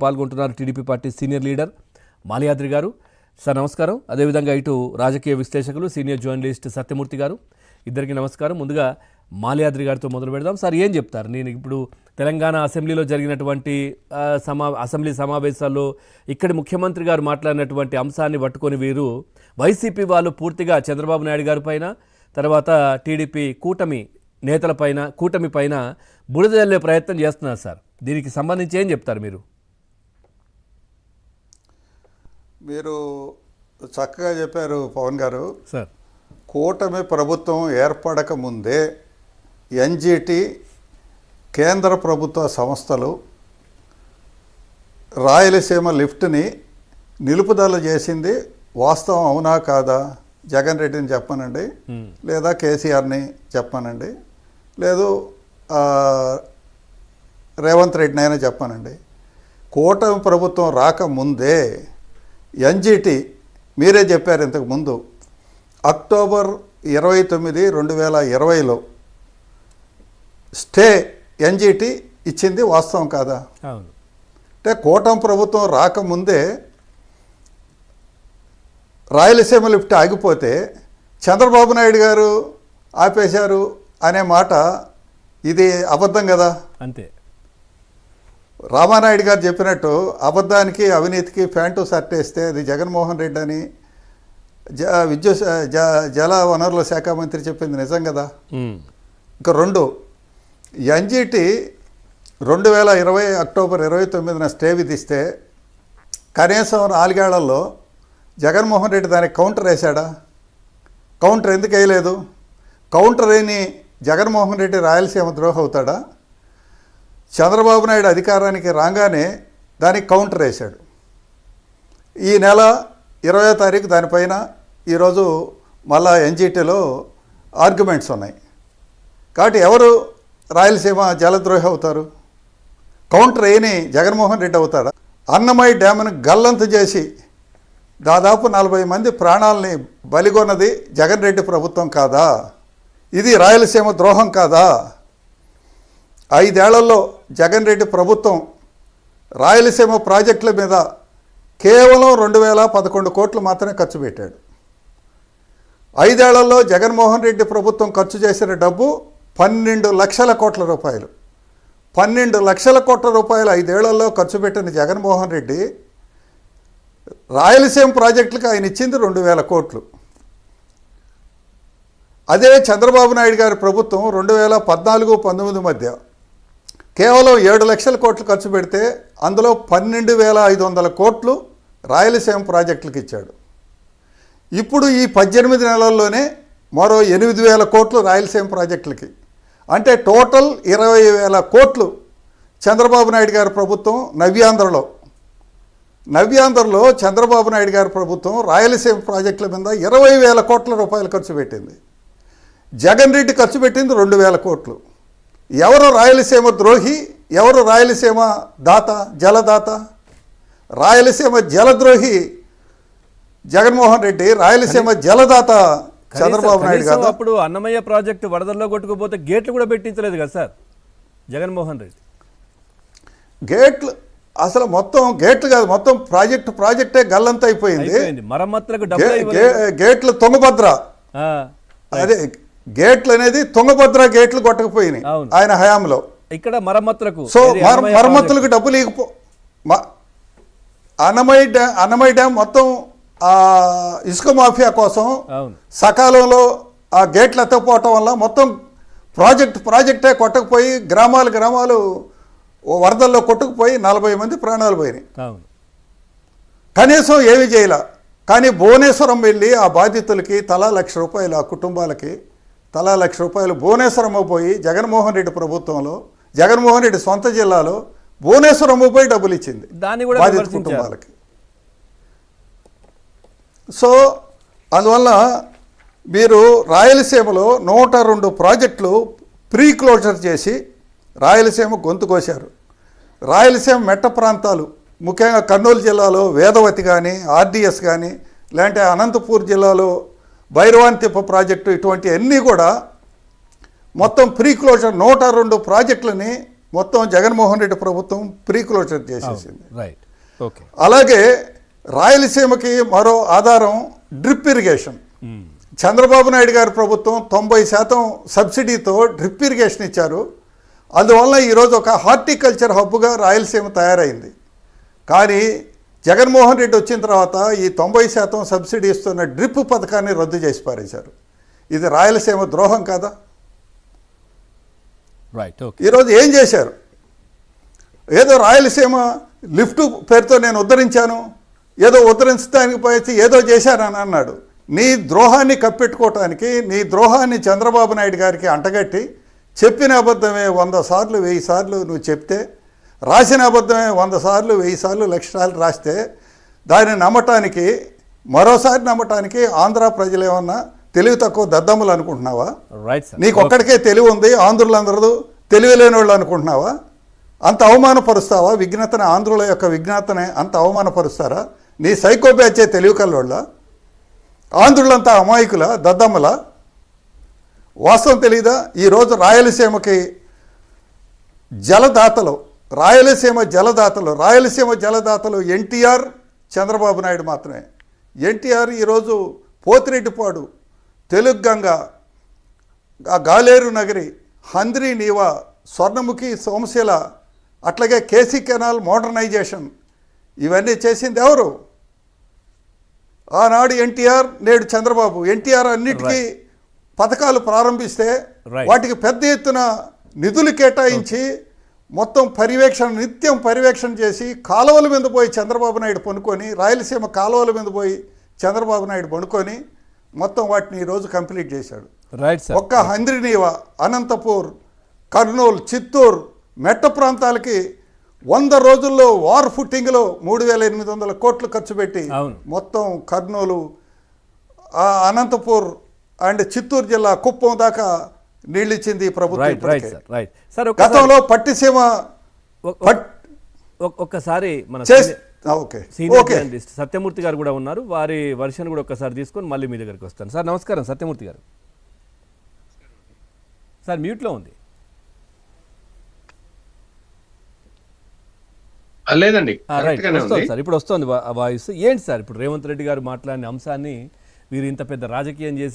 పాల్గొంటున్నారు TDP party senior leader Malyadri గారు. Sir నమస్కారం. అదేవిధంగా ఇటు రాజకీయ విశ్లేషకులు సీనియర్ జర్నలిస్ట్ సత్యమూర్తి గారు, ఇద్దరికి నమస్కారం. ముందుగా మాల్యాద్రి గారితో మొదలు పెడదాం. సార్ ఏం చెప్తారు? నేను ఇప్పుడు తెలంగాణ అసెంబ్లీలో జరిగినటువంటి అసెంబ్లీ సమావేశాల్లో ఇక్కడి ముఖ్యమంత్రి గారు మాట్లాడినటువంటి అంశాన్ని పట్టుకొని వీరు వైసీపీ వాళ్ళు పూర్తిగా చంద్రబాబు నాయుడు గారి పైన, తర్వాత టీడీపీ కూటమి పైన బురద జల్లే ప్రయత్నం చేస్తున్నారు. సార్ దీనికి సంబంధించి ఏం చెప్తారు మీరు? మీరు చక్కగా చెప్పారు పవన్ గారు. సార్, కూటమి ప్రభుత్వం ఏర్పడక ముందే ఎన్జిటి కేంద్ర ప్రభుత్వ సంస్థలు రాయలసీమ లిఫ్ట్ని నిలుపుదల చేసింది వాస్తవం అవునా కాదా? జగన్ రెడ్డిని చెప్పానండి, లేదా కేసీఆర్ని చెప్పానండి, లేదు రేవంత్ రెడ్డిని అయినా చెప్పానండి. కూటమి ప్రభుత్వం రాకముందే ఎన్జిటి మీరే చెప్పారు ఇంతకుముందు అక్టోబర్ 29, 2020లో స్టే ఎన్జిటి ఇచ్చింది వాస్తవం కాదా? అంటే కూటమి ప్రభుత్వం రాకముందే రాయలసీమ లిఫ్ట్ ఆగిపోతే చంద్రబాబు నాయుడు గారు ఆపేశారు అనే మాట ఇది అబద్ధం కదా. అంతే. రామానాయుడు గారు చెప్పినట్టు అబద్ధానికి అవినీతికి ప్యాంటు షర్ట్ వేస్తే అది జగన్మోహన్ రెడ్డి అని విద్యుత్ జల వనరుల శాఖ మంత్రి చెప్పింది నిజం కదా. ఇంకా రెండు, ఎన్జిటి 2020 అక్టోబర్ 29న స్టే విధిస్తే కనీసం 4 ఏళ్లలో జగన్మోహన్ రెడ్డి దానికి కౌంటర్ వేశాడా? కౌంటర్ ఎందుకు వేయలేదు? కౌంటర్ అయిని జగన్మోహన్ రెడ్డి రాయలసీమ ద్రోహి అవుతాడా? చంద్రబాబు నాయుడు అధికారానికి రాగానే దానికి కౌంటర్ వేశాడు. ఈ నెల 20వ తారీఖు దానిపైన ఈరోజు మళ్ళా ఎన్జిటిలో ఆర్గ్యుమెంట్స్ ఉన్నాయి. కాబట్టి ఎవరు రాయలసీమ జలద్రోహి అవుతారు? కౌంటర్ వేయని జగన్మోహన్ రెడ్డి అవుతాడా? అన్నమయ్య డ్యామ్ను గల్లంతు చేసి దాదాపు 40 మంది ప్రాణాలని బలిగొన్నది జగన్ రెడ్డి ప్రభుత్వం కాదా? ఇది రాయలసీమ ద్రోహం కాదా? 5 ఏళ్లలో జగన్ రెడ్డి ప్రభుత్వం రాయలసీమ ప్రాజెక్టుల మీద కేవలం 2011 కోట్లు మాత్రమే ఖర్చు పెట్టాడు. 5 ఏళ్లలో జగన్మోహన్ రెడ్డి ప్రభుత్వం ఖర్చు చేసిన డబ్బు 12 లక్షల కోట్ల రూపాయలు. 12 లక్షల కోట్ల రూపాయలు 5 ఏళ్లలో ఖర్చు పెట్టిన జగన్మోహన్ రెడ్డి రాయలసీమ ప్రాజెక్టులకు ఆయన ఇచ్చింది 2000 కోట్లు. అదే చంద్రబాబు నాయుడు గారి ప్రభుత్వం 2014-19 మధ్య కేవలం 7 లక్షల కోట్లు ఖర్చు పెడితే అందులో 12,500 కోట్లు రాయలసీమ ప్రాజెక్టులకు ఇచ్చాడు. ఇప్పుడు ఈ 18 నెలల్లోనే మరో 8,000 కోట్లు రాయలసీమ ప్రాజెక్టులకి, అంటే టోటల్ 20,000 కోట్లు చంద్రబాబు నాయుడు గారి ప్రభుత్వం నవ్యాంధ్రలో చంద్రబాబు నాయుడు గారి ప్రభుత్వం రాయలసీమ ప్రాజెక్టుల మీద 20,000 కోట్ల రూపాయలు ఖర్చు పెట్టింది. జగన్ రెడ్డి ఖర్చు పెట్టింది 2,000 కోట్లు. ఎవరు రాయలసీమ ద్రోహి, ఎవరు రాయలసీమ దాత, జలదాత? రాయలసీమ జలద్రోహి జగన్మోహన్ రెడ్డి, రాయలసీమ జలదాత చంద్రబాబు నాయుడు గారు. అప్పుడు అన్నమయ్య ప్రాజెక్టు వరదల్లో కొట్టుకుపోతే గేట్లు కూడా పెట్టించలేదు కదా సార్ జగన్మోహన్ రెడ్డి. గేట్లు అసలు మొత్తం గేట్లు కాదు, మొత్తం ప్రాజెక్టే గల్లంత అయిపోయింది. మరమ్మతులకు గేట్లు తుంగభద్ర, అదే గేట్లు అనేది తుంగభద్ర గేట్లు కొట్టకపోయినాయి ఆయన హయాంలో. ఇక్కడ మరమ్మతులకు, సో మరమ్మతులకు డబ్బులు ఇకపో అన్నమయ్య డ్యామ్ మొత్తం ఇసుక మాఫియా కోసం సకాలంలో ఆ గేట్లు ఎత్తకపోవటం వల్ల మొత్తం ప్రాజెక్టే కొట్టకపోయి గ్రామాలు వరదల్లో కొట్టుకుపోయి 40 మంది ప్రాణాలు పోయినాయి. కనీసం ఏమి చేయాల. కానీ భువనేశ్వరం వెళ్ళి ఆ బాధితులకి తలా ₹1,00,000, ఆ కుటుంబాలకి తలా ₹1,00,000 భువనేశ్వరం పోయి జగన్మోహన్ రెడ్డి ప్రభుత్వంలో, జగన్మోహన్ రెడ్డి సొంత జిల్లాలో భువనేశ్వరం పోయి డబ్బులు ఇచ్చింది బాధిత కుటుంబాలకి. సో అందువల్ల మీరు రాయలసీమలో 102 ప్రాజెక్టులు ప్రీ క్లోజర్ చేసి రాయలసీమ గొంతు కోశారు. రాయలసీమ మెట్ట ప్రాంతాలు, ముఖ్యంగా కర్నూలు జిల్లాలో వేదవతి కానీ, ఆర్డిఎస్ కానీ, లేదంటే అనంతపూర్ జిల్లాలో భైరవాన్తిప్ప ప్రాజెక్టు, ఇటువంటి అన్నీ కూడా మొత్తం ప్రీ క్లోజర్ 102 ప్రాజెక్టులని మొత్తం జగన్మోహన్ రెడ్డి ప్రభుత్వం ప్రీక్లోజర్ చేసేసింది. Right, okay. అలాగే రాయలసీమకి మరో ఆధారం డ్రిప్ ఇరిగేషన్. చంద్రబాబు నాయుడు గారి ప్రభుత్వం 90% సబ్సిడీతో డ్రిప్ ఇరిగేషన్ ఇచ్చారు. అందువల్ల ఈరోజు ఒక హార్టికల్చర్ హబ్గా రాయలసీమ తయారైంది. కానీ జగన్మోహన్ రెడ్డి వచ్చిన తర్వాత ఈ 90% సబ్సిడీ ఇస్తున్న డ్రిప్ పథకాన్ని రద్దు చేసి పారేశారు. ఇది రాయలసీమ ద్రోహం కాదా? Right, okay. ఈరోజు ఏం చేశారు? ఏదో రాయలసీమ లిఫ్ట్ పేరుతో నేను ఉద్ధరించాను, ఏదో ఉద్ధరించడానికి పోయి ఏదో చేశానని అన్నాడు. నీ ద్రోహాన్ని కప్పెట్టుకోవటానికి, నీ ద్రోహాన్ని చంద్రబాబు నాయుడు గారికి అంటగట్టి చెప్పిన అబద్ధమే 100 సార్లు 1000 సార్లు నువ్వు చెప్తే, రాసిన అబద్ధమే 100 సార్లు 1000 సార్లు 1,00,000 సార్లు రాస్తే దాన్ని నమ్మటానికి, మరోసారి నమ్మటానికి ఆంధ్ర ప్రజలు ఏమన్నా తెలివి తక్కువ దద్దమ్మలు అనుకుంటున్నావా? Right sir. నీకు ఒక్కడికే తెలివి ఉంది, ఆంధ్రులందరూ తెలివి లేని వాళ్ళు అనుకుంటున్నావా? అంత అవమానపరుస్తావా? విజ్ఞతని, ఆంధ్రుల యొక్క విజ్ఞతని అంత అవమానపరుస్తారా? నీ సైకో బ్యాచే తెలివి కల్లోళ్ళ? ఆంధ్రులంతా అమాయకుల, దద్దమ్మల? వాస్తవం తెలీదా? ఈరోజు రాయలసీమకి జలదాతలు, రాయలసీమ జలదాతలు ఎన్టీఆర్, చంద్రబాబు నాయుడు మాత్రమే. ఎన్టీఆర్ ఈరోజు పోతిరెడ్డిపాడు, తెలుగు గంగ, గాలేరు నగరి, హంద్రీ నీవా, స్వర్ణముఖి, సోమశీల, అట్లాగే కేసీ కెనాల్ మోడర్నైజేషన్ ఇవన్నీ చేసింది ఎవరు? ఆనాడు ఎన్టీఆర్, నేడు చంద్రబాబు. ఎన్టీఆర్ అన్నిటికీ పథకాలు ప్రారంభిస్తే వాటికి పెద్ద ఎత్తున నిధులు కేటాయించి మొత్తం నిత్యం పర్యవేక్షణ చేసి కాలువల మీద పోయి చంద్రబాబు నాయుడు పనుకొని, రాయలసీమ కాలువల మీద పోయి చంద్రబాబు నాయుడు పనుకొని మొత్తం వాటిని ఈరోజు కంప్లీట్ చేశాడు. Right sir. ఒక్క హంద్రీనీవా, అనంతపూర్, కర్నూలు, చిత్తూరు మెట్ట ప్రాంతాలకి 100 రోజుల్లో వార్ ఫుట్టింగ్లో 3,800 కోట్లు ఖర్చు పెట్టి మొత్తం కర్నూలు, అనంతపూర్ అండ్ చిత్తూరు జిల్లా కుప్పం దాకా నీళ్ళు ఇచ్చింది ఈ ప్రభుత్వం. గతంలో పట్టిసీమ ఒక్కసారి మన సత్యమూర్తి గారు కూడా ఉన్నారు, వారి వర్షన్ కూడా ఒక్కసారి తీసుకొని మళ్ళీ మీ దగ్గరికి వస్తాను. సార్ నమస్కారం సత్యమూర్తి గారు. సార్ మ్యూట్లో ఉంది. లేదండి, సార్ ఇప్పుడు వస్తుంది వాయిస్. ఏంటి సార్ ఇప్పుడు రేవంత్ రెడ్డి గారు మాట్లాడిన అంశాన్ని వీరు ఇంత పెద్ద రాజకీయం చేసి